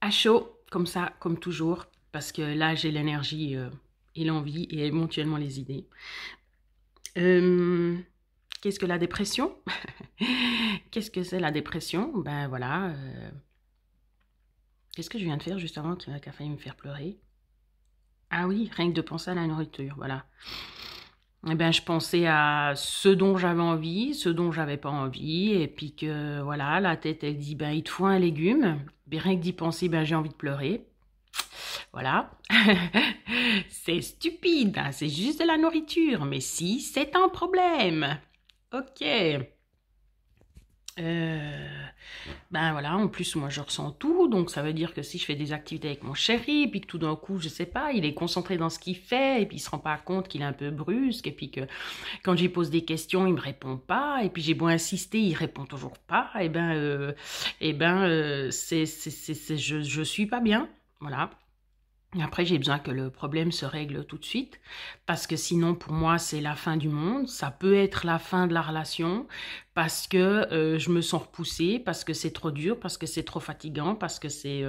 À chaud, comme ça, comme toujours, parce que là, j'ai l'énergie et l'envie et éventuellement les idées. Euh, Qu'est-ce que la dépression? Qu'est-ce que c'est la dépression? Ben voilà. Qu'est-ce que je viens de faire juste avant qui a failli me faire pleurer? Ah oui, rien que de penser à la nourriture, voilà. Eh ben, je pensais à ce dont j'avais envie, ce dont j'avais pas envie, et puis que voilà, la tête elle dit ben il te faut un légume. Ben, rien que d'y penser, ben j'ai envie de pleurer. Voilà. C'est stupide, hein, c'est juste de la nourriture, mais si, c'est un problème. Ok. Ben voilà, en plus moi je ressens tout, donc ça veut dire que si je fais des activités avec mon chéri, et puis que tout d'un coup, je sais pas, il est concentré dans ce qu'il fait, et puis il se rend pas compte qu'il est un peu brusque, et puis que quand j'y pose des questions, il me répond pas, et puis j'ai beau insister, il répond toujours pas, je suis pas bien, voilà. Après, j'ai besoin que le problème se règle tout de suite, parce que sinon, pour moi, c'est la fin du monde. Ça peut être la fin de la relation, parce que je me sens repoussée, parce que c'est trop dur, parce que c'est trop fatigant, parce que c'est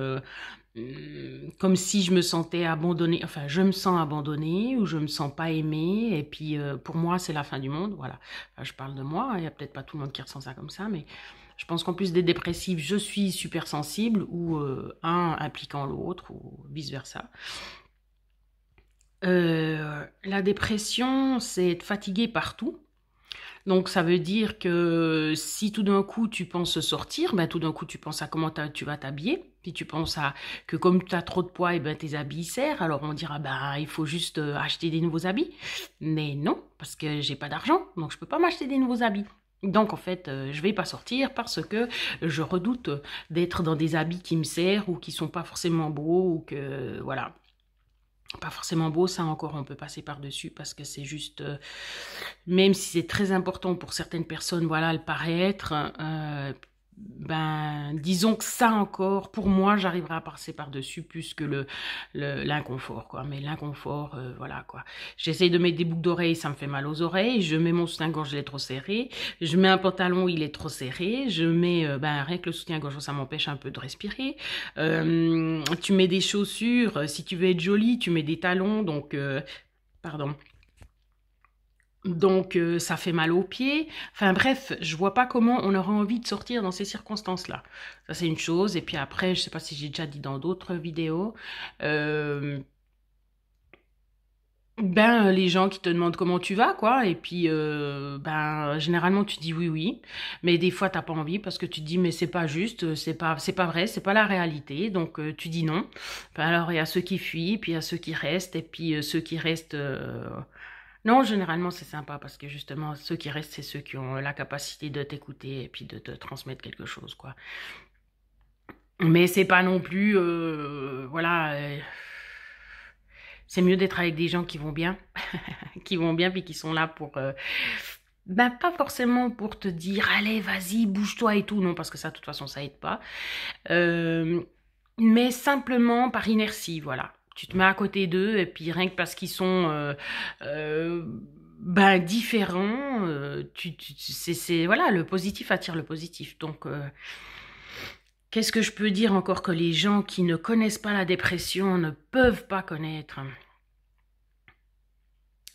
comme si je me sentais abandonnée, enfin, je me sens abandonnée, ou je me sens pas aimée, et puis pour moi, c'est la fin du monde, voilà. Enfin, je parle de moi, il y a peut-être pas tout le monde qui ressent ça comme ça, mais je pense qu'en plus des dépressifs, je suis super sensible, ou un impliquant l'autre, ou vice-versa. La dépression, c'est être fatigué partout. Donc ça veut dire que si tout d'un coup tu penses sortir, ben tout d'un coup tu penses à comment tu vas t'habiller, puis tu penses à que comme tu as trop de poids, et ben tes habits serrent, alors on dira ben il faut juste acheter des nouveaux habits. Mais non, parce que j'ai pas d'argent, donc je peux pas m'acheter des nouveaux habits. Donc en fait, je vais pas sortir parce que je redoute d'être dans des habits qui me serrent ou qui sont pas forcément beaux ou que voilà, pas forcément beau, ça encore on peut passer par-dessus parce que c'est juste, même si c'est très important pour certaines personnes, voilà, le paraître, ben disons que ça encore, pour moi, j'arriverai à passer par-dessus plus que l'inconfort, quoi. Mais l'inconfort, voilà, quoi. J'essaye de mettre des boucles d'oreilles, ça me fait mal aux oreilles. Je mets mon soutien-gorge, il est trop serré. Je mets un pantalon, il est trop serré. Je mets, ben rien que le soutien-gorge, ça m'empêche un peu de respirer. Tu mets des chaussures, si tu veux être jolie, tu mets des talons, donc, pardon. Donc, ça fait mal aux pieds. Enfin bref, je vois pas comment on aura envie de sortir dans ces circonstances-là. Ça, c'est une chose. Et puis après, je sais pas si j'ai déjà dit dans d'autres vidéos, euh, ben les gens qui te demandent comment tu vas, quoi. Et puis, ben généralement tu dis oui, oui. Mais des fois, t'as pas envie parce que tu te dis mais c'est pas juste, c'est pas vrai, c'est pas la réalité. Donc, tu dis non. Ben, alors, il y a ceux qui fuient, puis il y a ceux qui restent. Et puis, ceux qui restent... Non, généralement, c'est sympa parce que justement, ceux qui restent, c'est ceux qui ont la capacité de t'écouter et puis de te transmettre quelque chose, quoi. Mais c'est pas non plus, voilà, c'est mieux d'être avec des gens qui vont bien, qui vont bien puis qui sont là pour, ben pas forcément pour te dire, allez, vas-y, bouge-toi et tout, non, parce que ça, de toute façon, ça aide pas. Euh, mais simplement par inertie, voilà. Tu te mets à côté d'eux et puis rien que parce qu'ils sont euh, ben différents, voilà, le positif attire le positif. Donc qu'est-ce que je peux dire encore que les gens qui ne connaissent pas la dépression ne peuvent pas connaître?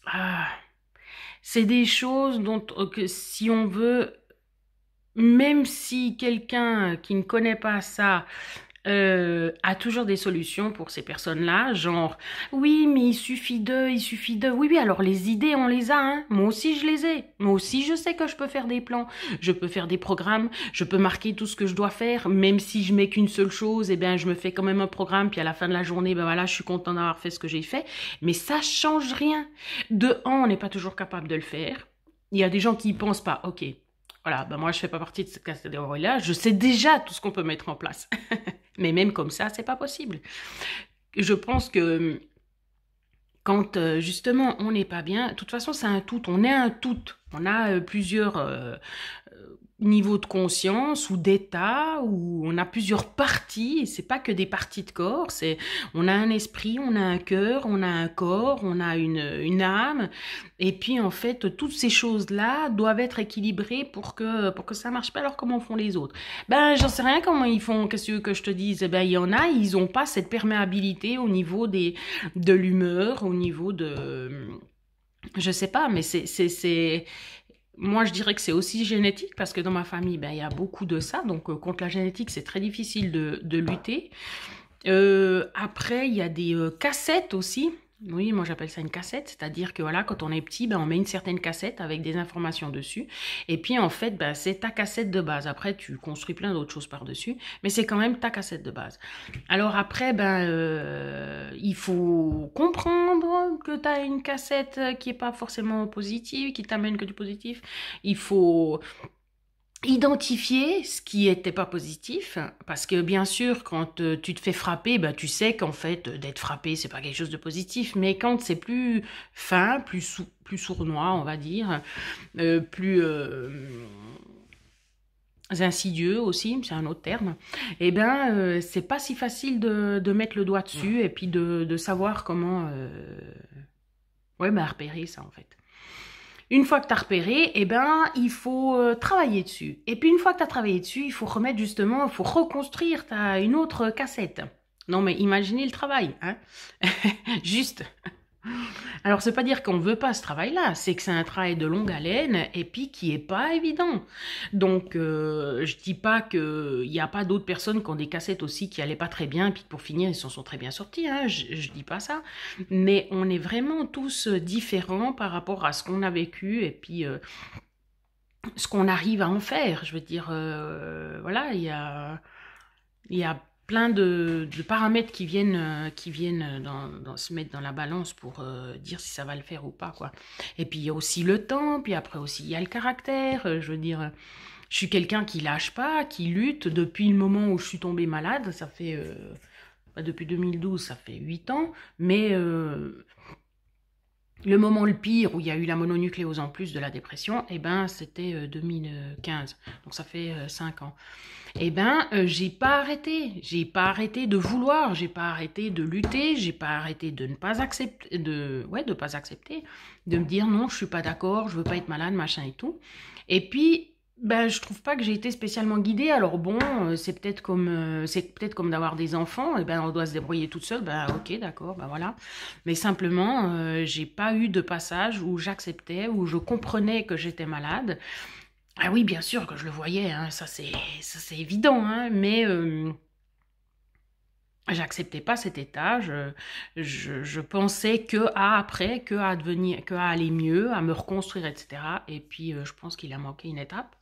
Ah, c'est des choses dont que si on veut, même si quelqu'un qui ne connaît pas ça a toujours des solutions pour ces personnes-là, genre oui, mais il suffit de. Oui, oui, alors les idées, on les a, hein. Moi aussi, je les ai. Moi aussi, je sais que je peux faire des plans, je peux faire des programmes, je peux marquer tout ce que je dois faire, même si je mets qu'une seule chose, eh bien, je me fais quand même un programme, puis à la fin de la journée, ben voilà, je suis content d'avoir fait ce que j'ai fait. Mais ça change rien. De un, on n'est pas toujours capable de le faire. Il y a des gens qui y pensent pas. Ok. Voilà, ben moi je fais pas partie de cette catégorie-là, je sais déjà tout ce qu'on peut mettre en place. Mais même comme ça, c'est pas possible. Je pense que quand justement on n'est pas bien, de toute façon c'est un tout, on est un tout. On a plusieurs niveau de conscience ou d'état où on a plusieurs parties. C'est pas que des parties de corps. On a un esprit, on a un cœur, on a un corps, on a une âme. Et puis en fait, toutes ces choses-là doivent être équilibrées pour que ça marche pas. Alors comment font les autres? Ben j'en sais rien comment ils font. Qu'est-ce que tu veux que je te dise? Ben il y en a, ils ont pas cette perméabilité au niveau de l'humeur, au niveau de je sais pas, mais moi, je dirais que c'est aussi génétique parce que dans ma famille, ben, il y a beaucoup de ça. Donc, contre la génétique, c'est très difficile de lutter. Après, il y a des cassettes aussi. Oui, moi j'appelle ça une cassette, c'est-à-dire que voilà, quand on est petit, ben, on met une certaine cassette avec des informations dessus. Et puis en fait, ben, c'est ta cassette de base. Après, tu construis plein d'autres choses par-dessus, mais c'est quand même ta cassette de base. Alors après, ben, il faut comprendre que tu as une cassette qui est pas forcément positive, qui t'amène que du positif. Il faut identifier ce qui était pas positif, parce que bien sûr, quand tu te fais frapper, bah, tu sais qu'en fait, d'être frappé, c'est pas quelque chose de positif, mais quand c'est plus fin, plus sournois, on va dire, plus insidieux aussi, c'est un autre terme, et ben, c'est pas si facile de mettre le doigt dessus et puis de savoir comment, ouais, bah, repérer ça en fait. Une fois que tu as repéré, eh ben, il faut travailler dessus. Et puis une fois que tu as travaillé dessus, il faut remettre justement, il faut reconstruire une autre cassette. Non mais imaginez le travail, hein. Juste. Alors c'est pas dire qu'on veut pas ce travail-là, c'est que c'est un travail de longue haleine et puis qui est pas évident. Donc je dis pas que il y a pas d'autres personnes qui ont des cassettes aussi qui allaient pas très bien et puis pour finir ils s'en sont très bien sortis, hein. Je dis pas ça, mais on est vraiment tous différents par rapport à ce qu'on a vécu et puis ce qu'on arrive à en faire. Je veux dire voilà, il y a plein de paramètres qui viennent se mettre dans la balance pour dire si ça va le faire ou pas, quoi. Et puis il y a aussi le temps, puis après aussi il y a le caractère. Je veux dire, je suis quelqu'un qui lâche pas, qui lutte depuis le moment où je suis tombée malade. Ça fait depuis 2012, ça fait 8 ans, mais le moment le pire où il y a eu la mononucléose en plus de la dépression, eh ben, c'était 2015. Donc ça fait 5 ans. Eh ben, j'ai pas arrêté de vouloir, j'ai pas arrêté de lutter, j'ai pas arrêté de ne pas accepter, de pas accepter, de me dire non, je suis pas d'accord, je veux pas être malade, machin et tout. Et puis, ben, je trouve pas que j'ai été spécialement guidée. Alors bon, c'est peut-être comme d'avoir des enfants, et ben on doit se débrouiller toute seule. Ben ok, d'accord, ben voilà. Mais simplement, j'ai pas eu de passage où j'acceptais, où je comprenais que j'étais malade. Ah oui, bien sûr que je le voyais, hein, ça c'est évident, hein, mais j'acceptais pas cet état. Je pensais que à après, que à devenir, que à aller mieux, à me reconstruire, etc. Et puis je pense qu'il a manqué une étape.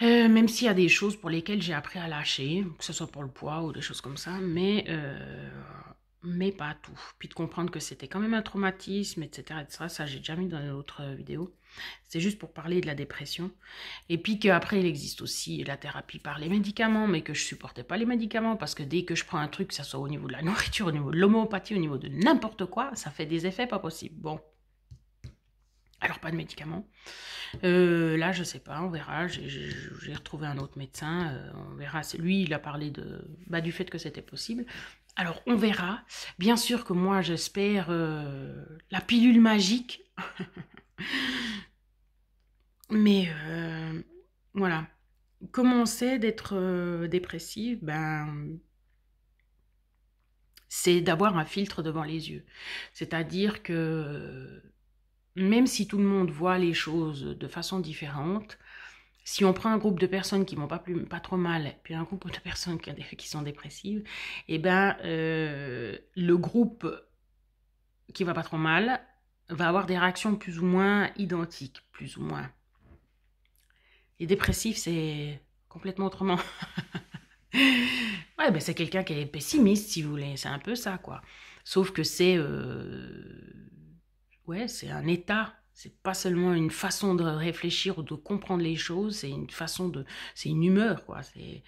Même s'il y a des choses pour lesquelles j'ai appris à lâcher, que ce soit pour le poids ou des choses comme ça, mais pas tout. Puis de comprendre que c'était quand même un traumatisme, etc., etc. Ça, j'ai déjà mis dans une autre vidéo. C'est juste pour parler de la dépression. Et puis qu'après, il existe aussi la thérapie par les médicaments, mais que je supportais pas les médicaments, parce que dès que je prends un truc, que ça soit au niveau de la nourriture, au niveau de l'homéopathie, au niveau de n'importe quoi, ça fait des effets pas possibles. Bon. Alors, pas de médicaments. Là, je sais pas, on verra. J'ai retrouvé un autre médecin. On verra. Lui, il a parlé du fait que c'était possible. Alors, on verra. Bien sûr que moi, j'espère la pilule magique. Mais voilà. Comment on sait d'être dépressive? Ben, c'est d'avoir un filtre devant les yeux. C'est-à-dire que même si tout le monde voit les choses de façon différente, si on prend un groupe de personnes qui vont pas trop mal, puis un groupe de personnes qui sont dépressives, eh ben, le groupe qui va pas trop mal va avoir des réactions plus ou moins identiques, plus ou moins. Les dépressifs, c'est complètement autrement. Ouais, ben c'est quelqu'un qui est pessimiste, si vous voulez. C'est un peu ça, quoi. Sauf que ouais, c'est un état. C'est pas seulement une façon de réfléchir ou de comprendre les choses, c'est une c'est une humeur, quoi. Mais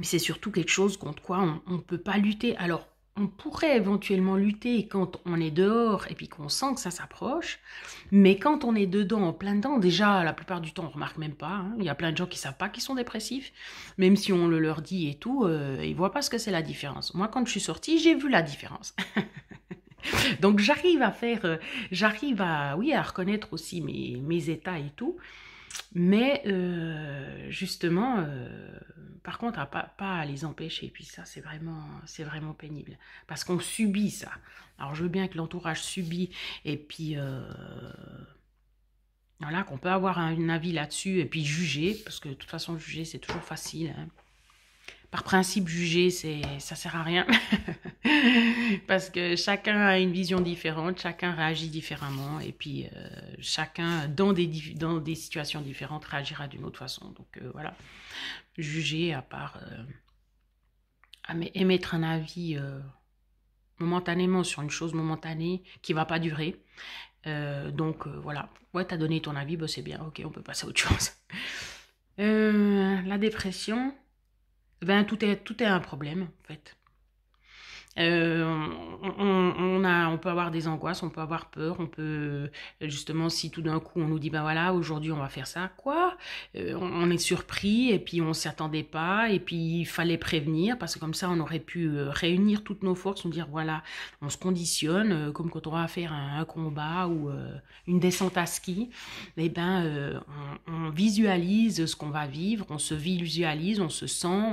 c'est surtout quelque chose contre quoi on ne peut pas lutter. Alors, on pourrait éventuellement lutter quand on est dehors et puis qu'on sent que ça s'approche, mais quand on est dedans, en plein dedans, déjà, la plupart du temps, on remarque même pas, hein. Il y a plein de gens qui savent pas qu'ils sont dépressifs, même si on le leur dit et tout, ils voient pas ce que c'est la différence. Moi, quand je suis sortie, j'ai vu la différence. Donc, j'arrive à, oui, à reconnaître aussi mes états et tout, mais justement, par contre, pas à les empêcher. Et puis ça, c'est vraiment pénible. Parce qu'on subit ça. Alors, je veux bien que l'entourage subit. Et puis, voilà, qu'on peut avoir un avis là-dessus. Et puis juger. Parce que de toute façon, juger, c'est toujours facile, hein. Par principe, juger, ça sert à rien. Parce que chacun a une vision différente, chacun réagit différemment, et puis chacun, dans des situations différentes, réagira d'une autre façon. Donc voilà, juger à part émettre un avis momentanément sur une chose momentanée qui va pas durer. Donc voilà, ouais, t'as donné ton avis, bah, c'est bien, ok, on peut passer à autre chose. La dépression, ben tout est un problème en fait. On peut avoir des angoisses, on peut avoir peur, on peut, justement, si tout d'un coup on nous dit, ben voilà, aujourd'hui on va faire ça, quoi? On est surpris et puis on s'y attendait pas et puis il fallait prévenir parce que comme ça on aurait pu réunir toutes nos forces, nous dire, voilà, on se conditionne, comme quand on va faire un combat ou une descente à ski, et ben on visualise ce qu'on va vivre, on se visualise, on se sent,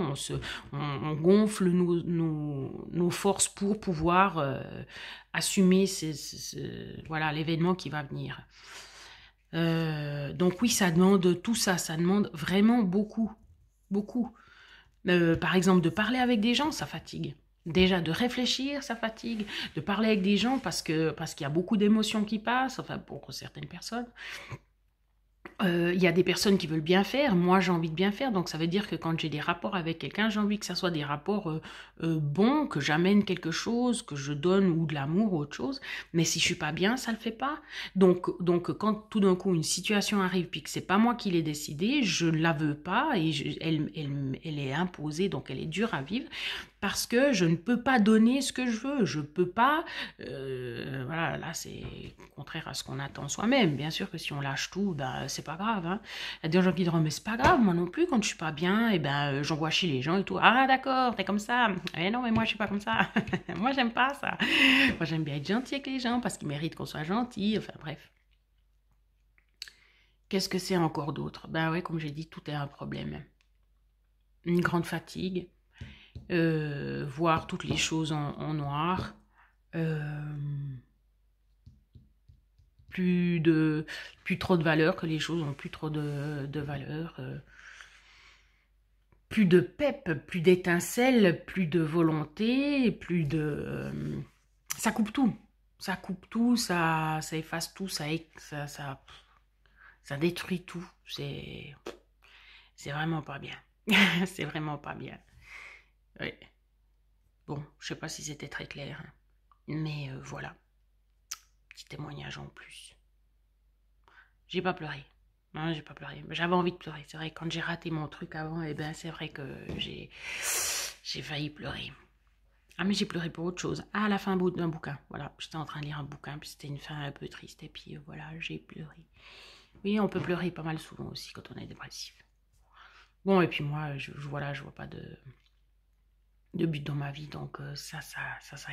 on gonfle nos forces pour pouvoir assumer voilà, l'événement qui va venir. Donc oui, ça demande tout ça, ça demande vraiment beaucoup, beaucoup. Par exemple, de parler avec des gens, ça fatigue. Déjà, de réfléchir, ça fatigue. De parler avec des gens parce qu'il y a beaucoup d'émotions qui passent, enfin pour certaines personnes. Il y a des personnes qui veulent bien faire, moi j'ai envie de bien faire, donc ça veut dire que quand j'ai des rapports avec quelqu'un, j'ai envie que ça soit des rapports bons, que j'amène quelque chose, que je donne ou de l'amour ou autre chose, mais si je suis pas bien, ça le fait pas. Donc quand tout d'un coup une situation arrive puis que c'est pas moi qui l'ai décidé, je la veux pas et elle est imposée, donc elle est dure à vivre, parce que je ne peux pas donner ce que je veux, je peux pas, voilà, là c'est contraire à ce qu'on attend soi-même. Bien sûr que si on lâche tout, ben c'est pas grave, hein. Il y a des gens qui diront, mais c'est pas grave, moi non plus, quand je suis pas bien, et ben j'envoie chez les gens et tout. Ah d'accord, t'es comme ça. Eh non, mais moi je suis pas comme ça. Moi j'aime pas ça. Moi j'aime bien être gentil avec les gens parce qu'ils méritent qu'on soit gentil. Enfin bref. Qu'est-ce que c'est encore d'autre? Ben ouais, comme j'ai dit, tout est un problème. Une grande fatigue, voir toutes les choses en noir, euh, plus de plus trop de valeur, que les choses ont plus trop de valeur, plus de pep, plus d'étincelles, plus de volonté, plus de ça coupe tout. Ça coupe tout, ça efface tout, ça détruit tout. C'est vraiment pas bien. C'est vraiment pas bien. Oui. Bon, je sais pas si c'était très clair, hein. Mais voilà, petit témoignage en plus. J'ai pas pleuré. Non, j'ai pas pleuré. J'avais envie de pleurer. C'est vrai, quand j'ai raté mon truc avant, eh ben, c'est vrai que j'ai failli pleurer. Ah, mais j'ai pleuré pour autre chose. Ah, à la fin d'un bouquin. Voilà, j'étais en train de lire un bouquin, puis c'était une fin un peu triste. Et puis voilà, j'ai pleuré. Oui, on peut pleurer pas mal souvent aussi quand on est dépressif. Bon, et puis moi, voilà, je vois pas de but dans ma vie, donc ça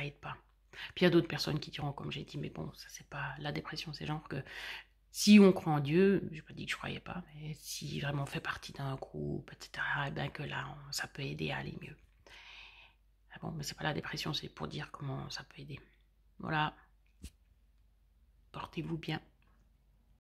aide pas. Puis il y a d'autres personnes qui diront, comme j'ai dit, mais bon, ça c'est pas la dépression, c'est genre que si on croit en Dieu, j'ai pas dit que je croyais pas, mais si vraiment on fait partie d'un groupe, etc., et bien que là, ça peut aider à aller mieux. Ah bon, mais c'est pas la dépression, c'est pour dire comment ça peut aider. Voilà, portez-vous bien.